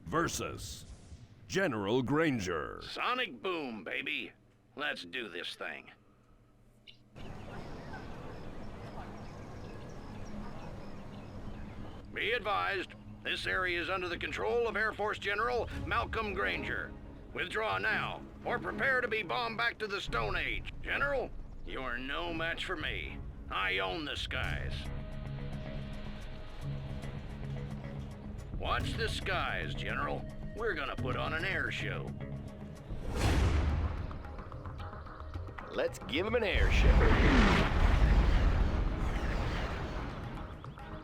versus General Granger. Sonic boom, baby. Let's do this thing. Be advised, this area is under the control of Air Force General Malcolm Granger. Withdraw now, or prepare to be bombed back to the Stone Age. General, you're no match for me. I own the skies. Watch the skies, General. We're gonna put on an air show. Let's give him an air show.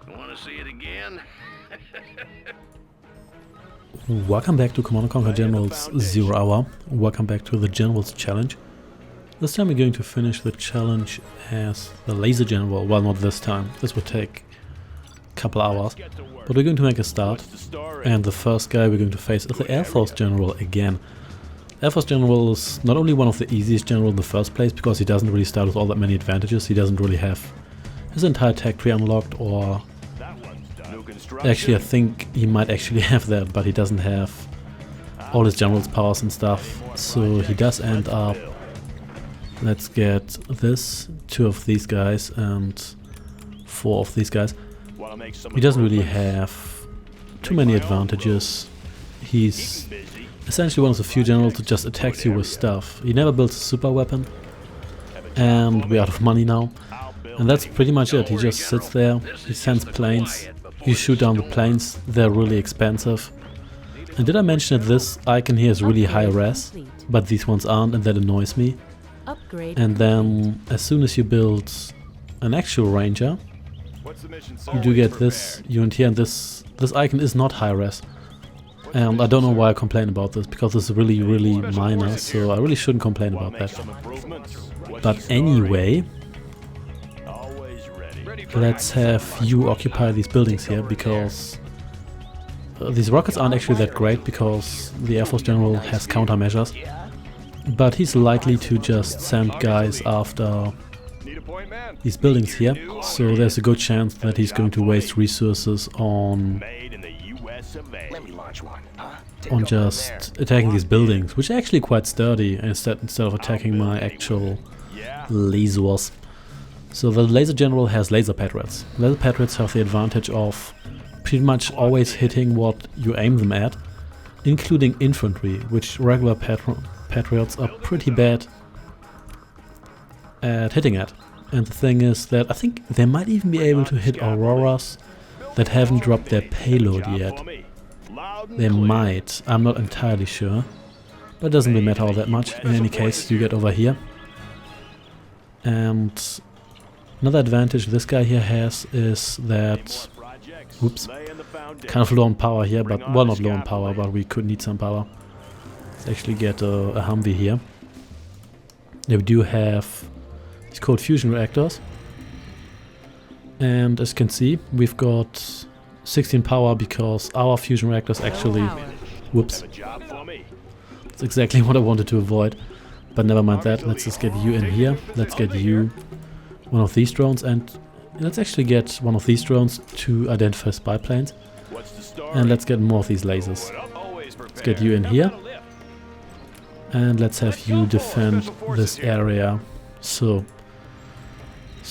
Want to see it again? Welcome back to Command & Conquer Generals 0 Hour. Welcome back to the Generals Challenge. This time we're going to finish the challenge as the Laser General. Well, not this time. This will take a couple hours. But we're going to make a start. And the first guy we're going to face is the Air Force General again. Air Force General is not only one of the easiest generals in the first place, because he doesn't really start with all that many advantages. He doesn't really have his entire tech tree unlocked, or actually I think he might actually have that, but he doesn't have all his general's powers and stuff. So he does end up, let's get this, 2 of these guys and 4 of these guys. He doesn't really have too many advantages. He's essentially one of the few generals that just attacks you with stuff. He never builds a super weapon, and we're out of money now. And that's pretty much it. He just sits there, he sends planes, you shoot down the planes, they're really expensive. And did I mention that this icon here is really high res, but these ones aren't, and that annoys me. And then as soon as you build an actual ranger, you do get this unit here, and this icon is not high res. And I don't know why I complain about this, because it's really, really minor, so I really shouldn't complain about that. But anyway, let's have you occupy these buildings here, because these rockets aren't actually that great, because the Air Force General has countermeasures. But he's likely to just send guys after these buildings here, so there's a good chance that he's going to waste resources on just attacking these buildings, which are actually quite sturdy, instead of attacking my actual lasers. So the Laser General has Laser Patriots. Laser Patriots have the advantage of pretty much always hitting what you aim them at, including infantry, which regular Patriots are pretty bad at hitting at. And the thing is that I think they might even be able to hit Auroras that haven't dropped their payload yet. They might, I'm not entirely sure, but it doesn't really matter all that much. In any case, you get over here. And another advantage this guy here has is that, whoops, kind of low on power here, but, well, not low on power, but we could need some power. Let's actually get a Humvee here. Yeah, we do have these cold fusion reactors. And as you can see, we've got 16 power because our fusion reactors actually, whoops, that's exactly what I wanted to avoid, but never mind that. Let's just get you in here, let's get you one of these drones, and let's actually get one of these drones to identify spy planes, and let's get more of these lasers. Let's get you in here, and let's have you defend this area. So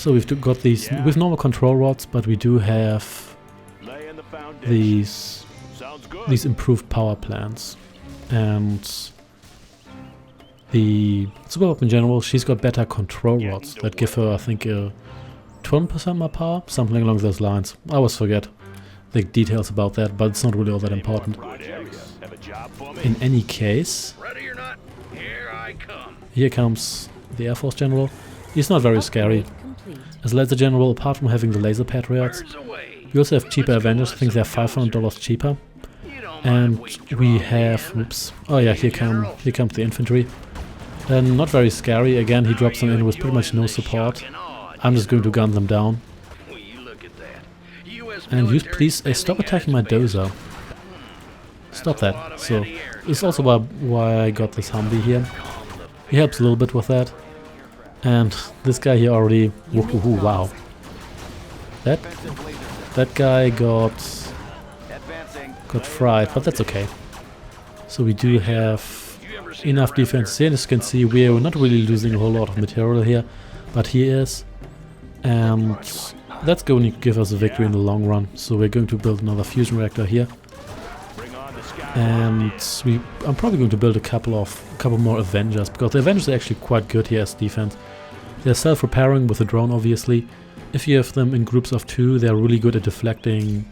we've got these with normal control rods, but we do have these improved power plants. And the Super Weapon General, she's got better control rods that give her, I think, 20% more power, something along those lines. I always forget the details about that, but it's not really all that important. In any case, here comes the Air Force General. He's not very scary. As Laser General, apart from having the Laser Patriots, we also have cheaper Avengers. I think they're $500 cheaper. And we have, whoops, oh yeah, here comes the infantry. Not very scary. Again, he drops them in with pretty much no support. I'm just going to gun them down. And you please stop attacking my dozer. Stop that. So this is also why I got this Humvee here. He helps a little bit with that. And this guy here already, wow. That guy got fried, but that's okay. So we do have enough defense here. As you can see, we are not really losing a whole lot of material here, but he is. And that's going to give us a victory in the long run. So we're going to build another fusion reactor here. And I'm probably going to build a couple more Avengers, because the Avengers are actually quite good here as defense. They're self-repairing with a drone, obviously. If you have them in groups of 2, they're really good at deflecting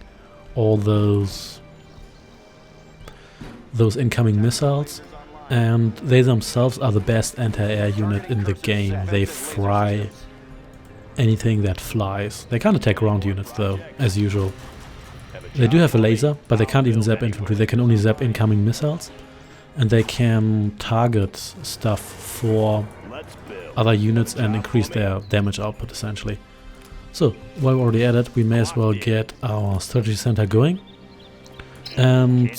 all those incoming missiles. And they themselves are the best anti-air unit in the game. They fry anything that flies. They can't attack ground units though, as usual. They do have a laser, but they can't even zap infantry. They can only zap incoming missiles. And they can target stuff for other units and increase their damage output, essentially. So, while we're already at it, we may as well get our strategy center going. And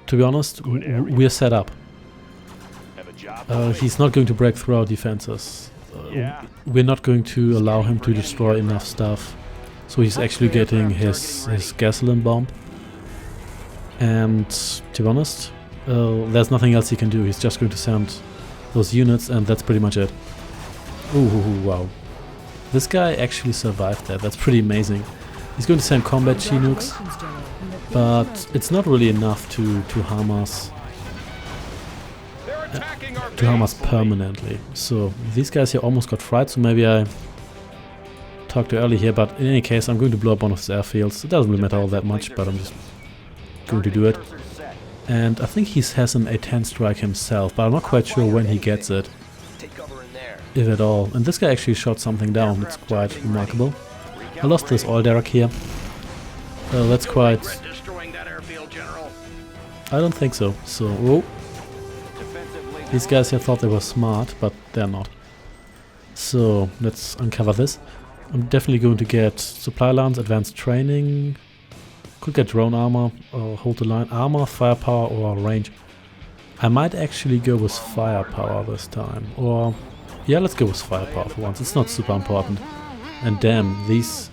to be honest, we're set up. He's not going to break through our defenses. We're not going to allow him to destroy enough stuff. So he's actually getting his gasoline bomb. And to be honest, there's nothing else he can do. He's just going to send those units, and that's pretty much it. Ooh, wow. This guy actually survived that. That's pretty amazing. He's going to send combat Chinooks, but it's not really enough to harm us. To harm us permanently. So these guys here almost got fried, so maybe I talked too early here, but in any case I'm going to blow up one of his airfields. It doesn't really matter all that much, but I'm just going to do it. And I think he has an A-10 strike himself, but I'm not quite sure when he gets it, if at all. And this guy actually shot something down. It's quite remarkable. I lost this oil derrick here. That's quite... I don't think so. So, oh. These guys here thought they were smart, but they're not. So, let's uncover this. I'm definitely going to get supply lines, advanced training. Could get drone armor, or hold the line. Armor, firepower, or range. I might actually go with firepower this time. Or, yeah, let's go with firepower for once. It's not super important. And damn, these...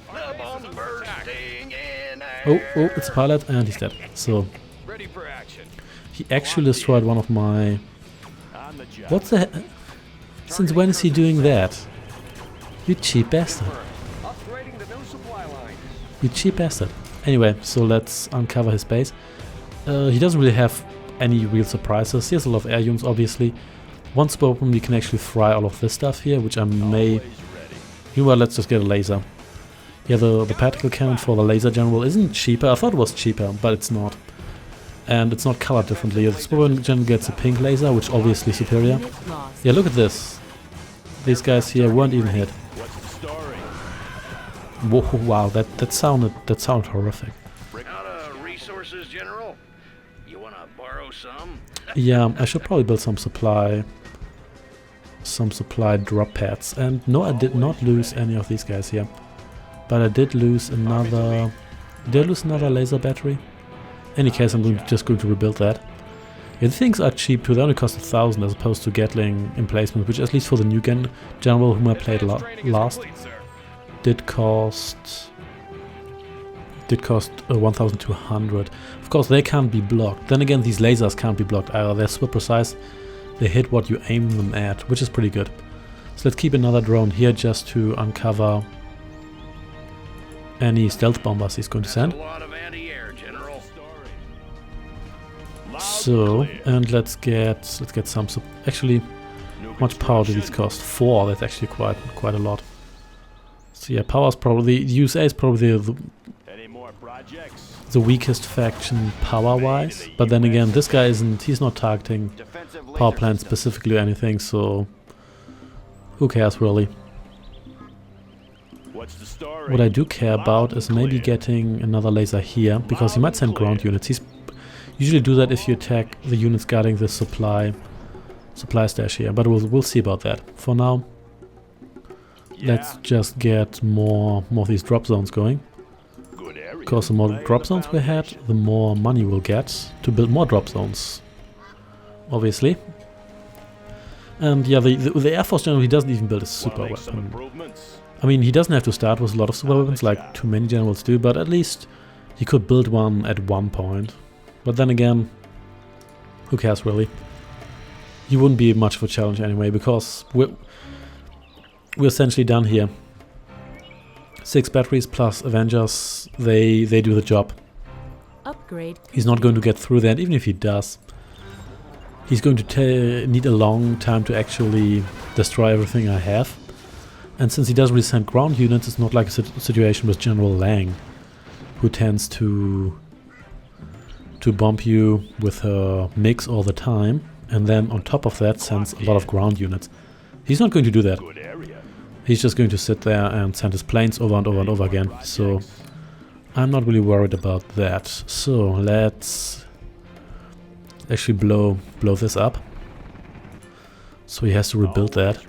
Oh, it's a pilot, and he's dead. So, he actually destroyed one of my... What the heck? Since when is he doing that? You cheap bastard. You cheap bastard. Anyway, so let's uncover his base. He doesn't really have any real surprises. He has a lot of air units, obviously. Once open, we can actually fry all of this stuff here, which I may... You know what, let's just get a laser. Yeah, the particle cannon for the laser general isn't cheaper. I thought it was cheaper, but it's not. And it's not colored differently. The super general gets a pink laser, which is obviously superior. Yeah, look at this. These guys here weren't even hit. Whoa, wow, that sounded horrific. Resources, General? You wanna borrow some? Yeah, I should probably build some supply drop pads. And no, I did not lose any of these guys here, but I did lose another. Did I lose another laser battery? In any case, I'm just going to rebuild that. Yeah, the things are cheap too. They only cost 1,000 as opposed to Gatling emplacement, which at least for the new general whom I played last did cost 1,200. Of course, they can't be blocked. Then again, these lasers can't be blocked either. They're super precise. They hit what you aim them at, which is pretty good. So let's keep another drone here just to uncover any stealth bombers he's going to send. So, and let's get some. Actually, how much power do these cost? 4. That's actually quite a lot. So yeah, power's probably... The USA is probably the weakest faction power-wise. But then again, this guy he's not targeting power plants specifically or anything, so... Who cares, really? What I do care about is maybe getting another laser here, because he might send ground units. He's usually do that if you attack the units guarding the supply stash here, but we'll see about that. For now, let's just get more of these drop zones going. Because the more drop zones we had, the more money we'll get to build more drop zones, obviously. And yeah, the Air Force General, he doesn't even build a super weapon. I mean, he doesn't have to start with a lot of super weapons like too many generals do, but at least he could build one at one point. But then again, Who cares really? He wouldn't be much of a challenge anyway, because we're essentially done here. 6 batteries plus Avengers, they do the job. Upgrade. He's not going to get through that, even if he does. He's going to need a long time to actually destroy everything I have. And since he doesn't really send ground units, it's not like a situation with General Lang, who tends to bomb you with her MiGs all the time, and then on top of that sends a lot of ground units. He's not going to do that. He's just going to sit there and send his planes over and over and over again. So I'm not really worried about that. So let's actually blow this up. So he has to rebuild that.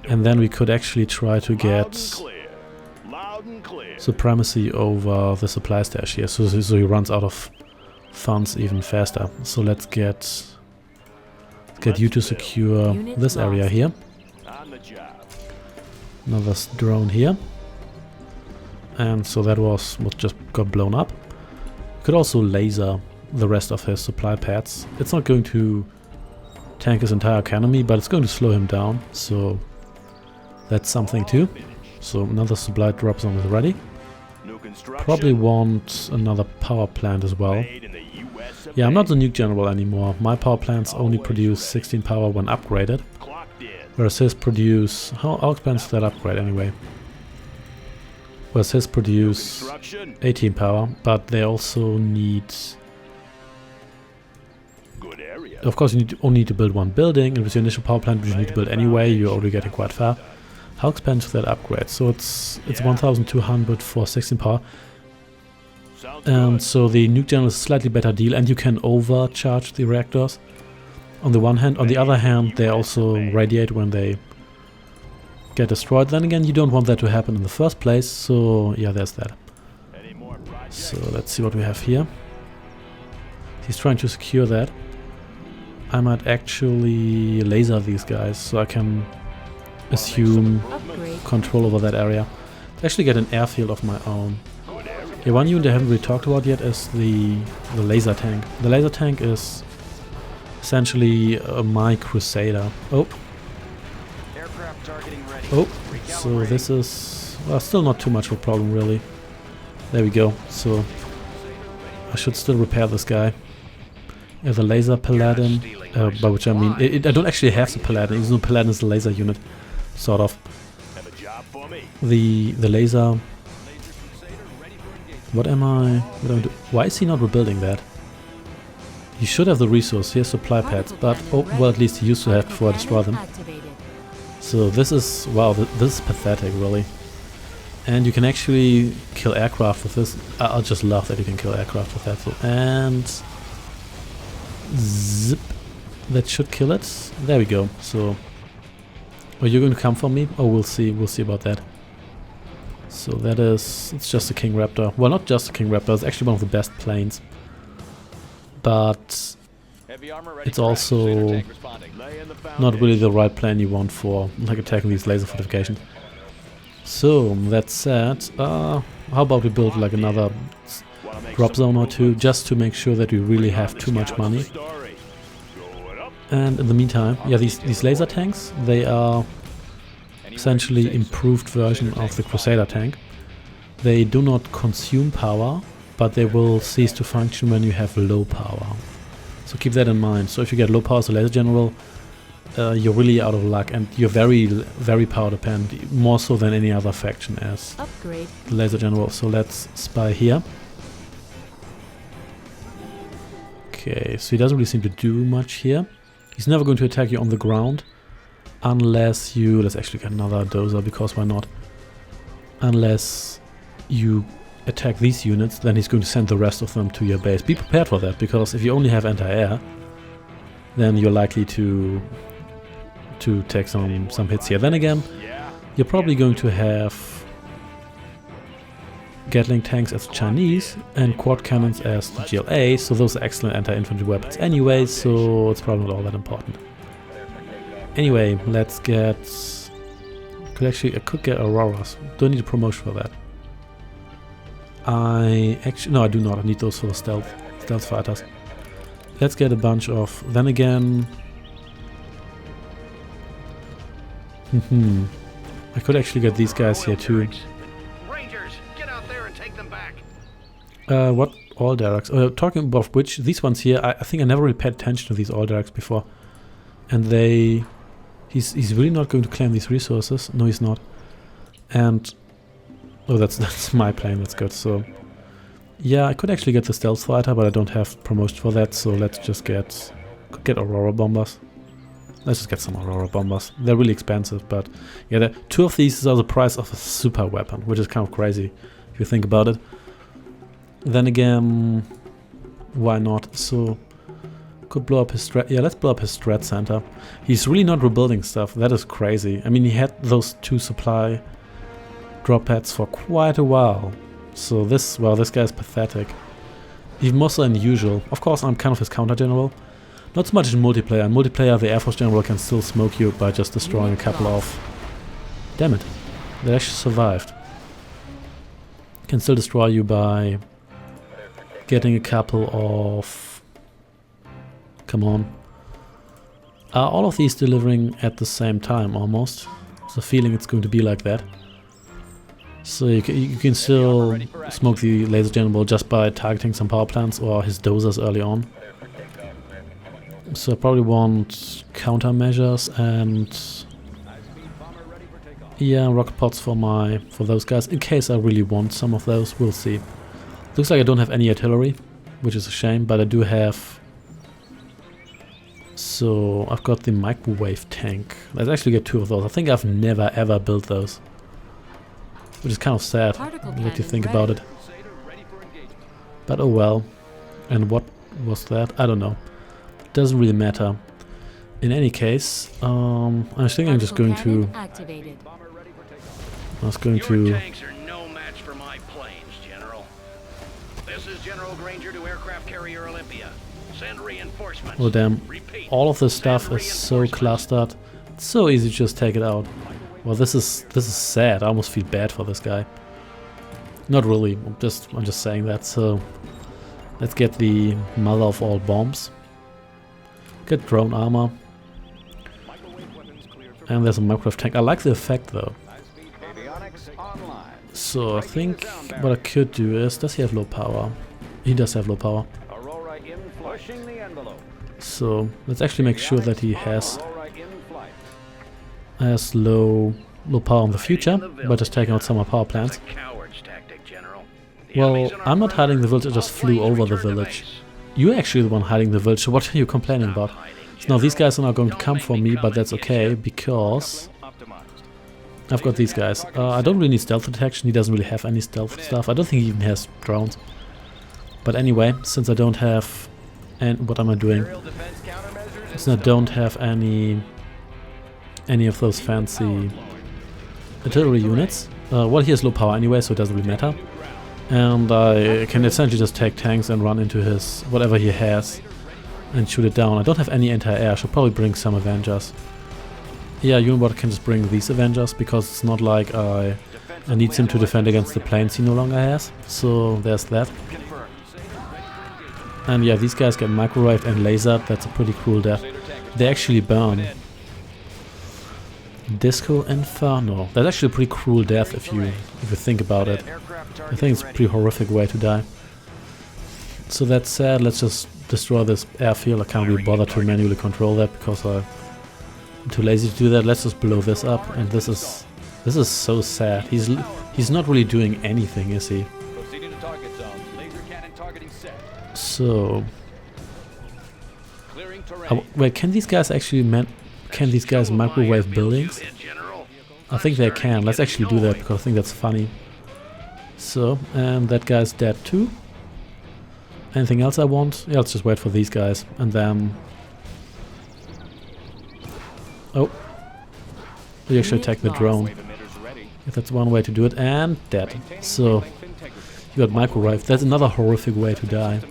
And then we could actually try to get supremacy over the supply stash here, so he runs out of funds even faster. So let's get you to secure this area here. Another drone here. And so that was what just got blown up. Could also laser the rest of his supply pads. It's not going to tank his entire economy, but it's going to slow him down, so that's something too. So another supply drop zone is ready. Probably want another power plant as well. Yeah, I'm not the nuke general anymore. My power plants only produce 16 power when upgraded, whereas his produce... How expensive is that upgrade anyway? Whereas his produce 18 power, but they also need... Of course, you only need to build one building, and with your initial power plant, which you need to build anyway, you're already getting quite far. How expensive that upgrade? So it's 1,200 for 16 power. And so the nuke general is a slightly better deal, and you can overcharge the reactors on the one hand. On the other hand, they also radiate when they get destroyed. Then again, you don't want that to happen in the first place, so yeah, there's that. So let's see what we have here. He's trying to secure that. I might actually laser these guys so I can assume control over that area. To actually get an airfield of my own. Yeah, one unit I haven't really talked about yet is the laser tank. The laser tank is essentially my Crusader. Oh, so this is still not too much of a problem really. There we go. So I should still repair this guy. Yeah, the laser Paladin, by which I mean I don't actually have the Paladin, even though Paladin is a laser unit, sort of. The laser. What am I doing? Why is he not rebuilding that? He should have the resource. He has supply pads, but oh well, at least he used to have before I destroy them. So this is wow, this is pathetic, really. And you can actually kill aircraft with this. I just love that you can kill aircraft with that. So, and zip. That should kill it. There we go. So, are you going to come for me? Oh, we'll see. We'll see about that. So that is, it's just a King Raptor. Well, not just a King Raptor. It's actually one of the best planes. But it's also not really the right plane you want for like attacking these laser fortifications. So that said, how about we build like another drop zone or two, just to make sure that we really have too much money. And in the meantime, yeah, these laser tanks, they are essentially improved version of the Crusader tank. They do not consume power, but they will cease to function when you have low power. So keep that in mind. So if you get low power as a laser general, you're really out of luck, and you're very, very power dependent, more so than any other faction as the laser general. So let's spy here. Okay, so he doesn't really seem to do much here. He's never going to attack you on the ground unless you... Let's actually get another dozer, because why not? Unless you attack these units, then he's going to send the rest of them to your base. Be prepared for that, because if you only have anti-air, then you're likely to take some hits here. Then again, you're probably going to have Gatling tanks as Chinese and quad cannons as the GLA, so those are excellent anti-infantry weapons anyway, so it's probably not all that important. Anyway, let's get... I could get Auroras. Don't need a promotion for that. No, I do not. I need those for the stealth fighters. let's get a bunch of... Then again... I could actually get these guys here too. Rangers, get out there and take them back. What all derricks? Talking about which, these ones here, I think I never really paid attention to these all derricks before. And they... He's really not going to claim these resources. No, he's not. And... Oh, that's my plane, that's good. So... Yeah, I could actually get the stealth fighter, but I don't have promotion for that, so let's just get... Could get Aurora bombers. Let's just get some Aurora bombers. They're really expensive, but... Yeah, two of these are the price of a super weapon, which is kind of crazy, if you think about it. Then again... Why not? So... Could blow up his strat... Yeah, let's blow up his strat center. He's really not rebuilding stuff, that is crazy. I mean, he had those 2 supply drop pads for quite a while. So this, well, this guy's pathetic. Even more so than usual. Of course, I'm kind of his counter general. Not so much in multiplayer. In multiplayer, the Air Force general can still smoke you by just destroying a couple of... Damn it. They actually survived. Can still destroy you by getting a couple of... Come on. Are all of these delivering at the same time, almost? There's a feeling it's going to be like that. So you can still smoke the laser general just by targeting some power plants or his dozers early on. So I probably want countermeasures and yeah, rocket pods for those guys in case I really want some of those. We'll see. Looks like I don't have any artillery, which is a shame, but I do have. So I've got the microwave tank. Let's actually get 2 of those. I think I've never ever built those. Which is kind of sad, if you think about it. But oh well. And what was that? I don't know. Doesn't really matter. In any case, I think I'm just going to... I was going to... Your tanks are no match for my planes, General. This is General Granger to aircraft carrier Olympia. Send reinforcements. Oh damn. Repeat. All of this stuff is so clustered. It's so easy to just take it out. Well, this is sad. I almost feel bad for this guy. Not really. I'm just saying that. So let's get the mother of all bombs. Get drone armor. And there's a microwave tank. I like the effect though. So I think what I could do is, does he have low power? He does have low power. So let's actually make sure that he has low power in the future by just taking out some more power plants. Well, I'm not hiding the village, I just flew over the village. You're actually the one hiding the village, so what are you complaining about? So now these guys are not going to come for me, but that's okay, because I've got these guys. I don't really need stealth detection, he doesn't really have any stealth stuff. I don't think he even has drones. But anyway, since I don't have... And what am I doing? Since I don't have any of those fancy artillery units. Well, he has low power anyway, so it doesn't really matter. And I can essentially just take tanks and run into his whatever he has and shoot it down. I don't have any anti-air, I should probably bring some Avengers. Yeah, you know what, I can just bring these Avengers, because it's not like I need him to defend against the planes he no longer has. So there's that. And yeah, these guys get microwaved and lasered. That's a pretty cool death. They actually burn. Disco Inferno. That's actually a pretty cruel death if you think about it. I think it's a pretty horrific way to die. So that's sad. Let's just destroy this airfield. I can't really bother to manually control that because I'm too lazy to do that. Let's just blow this up. And this is so sad. He's not really doing anything, is he? So, wait, can these guys actually microwave buildings? I think they can. Let's actually do that because I think that's funny. So, and that guy's dead too. Anything else I want? Yeah, let's just wait for these guys and then... Oh, we actually attack the drone. If that's one way to do it, and dead. So, you got microwaved. That's another horrific way to die.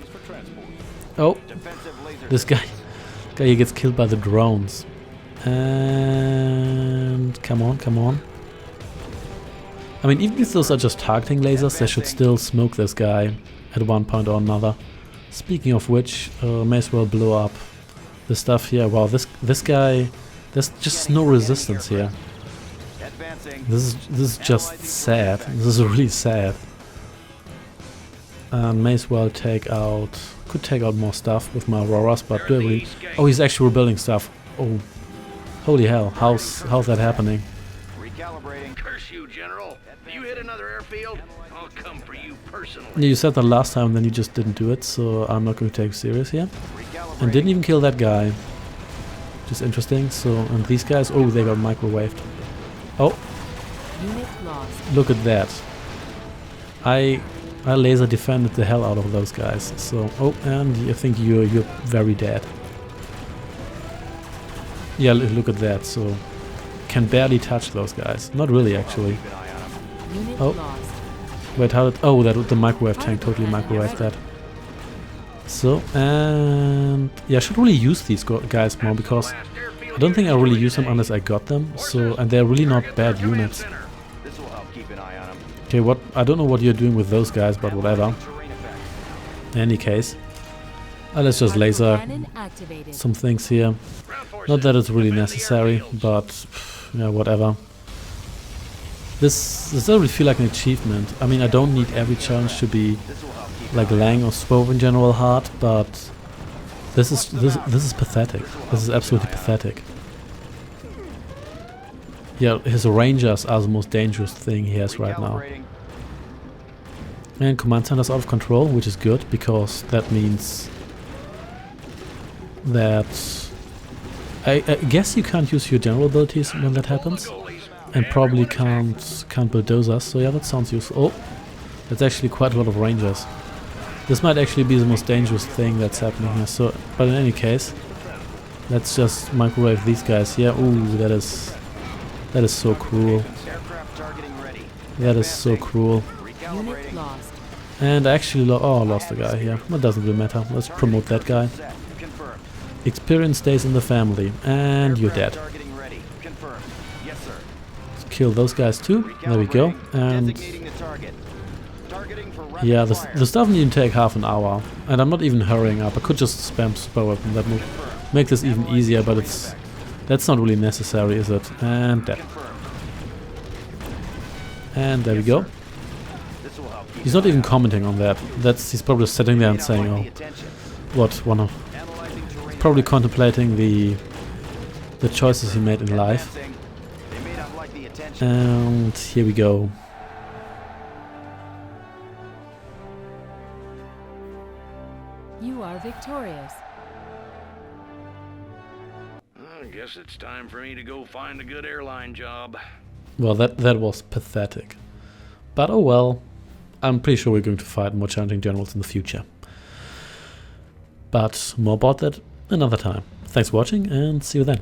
Oh, this guy he gets killed by the drones. And come on, come on. I mean, even if those are just targeting lasers, they should still smoke this guy at one point or another. Speaking of which, may as well blow up the stuff here. Wow, this guy, there's just no resistance here. This is just sad. This is really sad. May as well take out, could take out more stuff with my Auroras, but do I really? Oh, he's actually rebuilding stuff. Oh, holy hell! How's that happening? Recalibrating. Curse you, General. If you hit another airfield, I'll come for you personally. Yeah, you said that last time, then you just didn't do it, so I'm not going to take you serious here. And didn't even kill that guy. Just interesting. So, and these guys, oh, they got microwaved. Oh, Unit lost. look at that. I laser defended the hell out of those guys. So, oh, and I think you're very dead. Yeah, look at that. So, can barely touch those guys. Not really, actually. Unit Oh. lost. Wait, how did? Oh, that the microwave tank totally microwaved that. So, and yeah, I should really use these guys more because I don't think I really use them unless I got them. So, and they're really not bad units. This will help keep an eye on him. Okay, what? I don't know what you're doing with those guys, but whatever. In any case, let's just laser Cannon activated. some things here. Not that it's really necessary, but yeah, whatever. This doesn't really feel like an achievement. I mean, I don't need every challenge to be like Lang or Swove in general hard, but this is pathetic. This is absolutely pathetic. Yeah, his Rangers are the most dangerous thing he has right now. And command center's out of control, which is good because that means that I guess you can't use your general abilities when that happens, and probably can't bulldozers. So yeah, that sounds useful. Oh, that's actually quite a lot of Rangers. This might actually be the most dangerous thing that's happening here. So, but in any case, let's just microwave these guys here. Ooh, that is so cruel. That is so cruel. Unit lost. And I actually lost a guy here. That doesn't really matter. Let's promote that guy. Experience stays in the family, and you're dead. Let's kill those guys too. There we go. And yeah, the stuff didn't take half an hour, and I'm not even hurrying up. I could just spam super weapon. That would make this even easier, but that's not really necessary, is it? And dead. And there we go. He's not even commenting on that. He's probably sitting there and saying, "Oh, what one of." Probably contemplating the choices he made in life. And here we go. You are victorious. I guess it's time for me to go find a good airline job. Well, that was pathetic. But oh well. I'm pretty sure we're going to fight more challenging generals in the future. But more about that another time. Thanks for watching and see you then.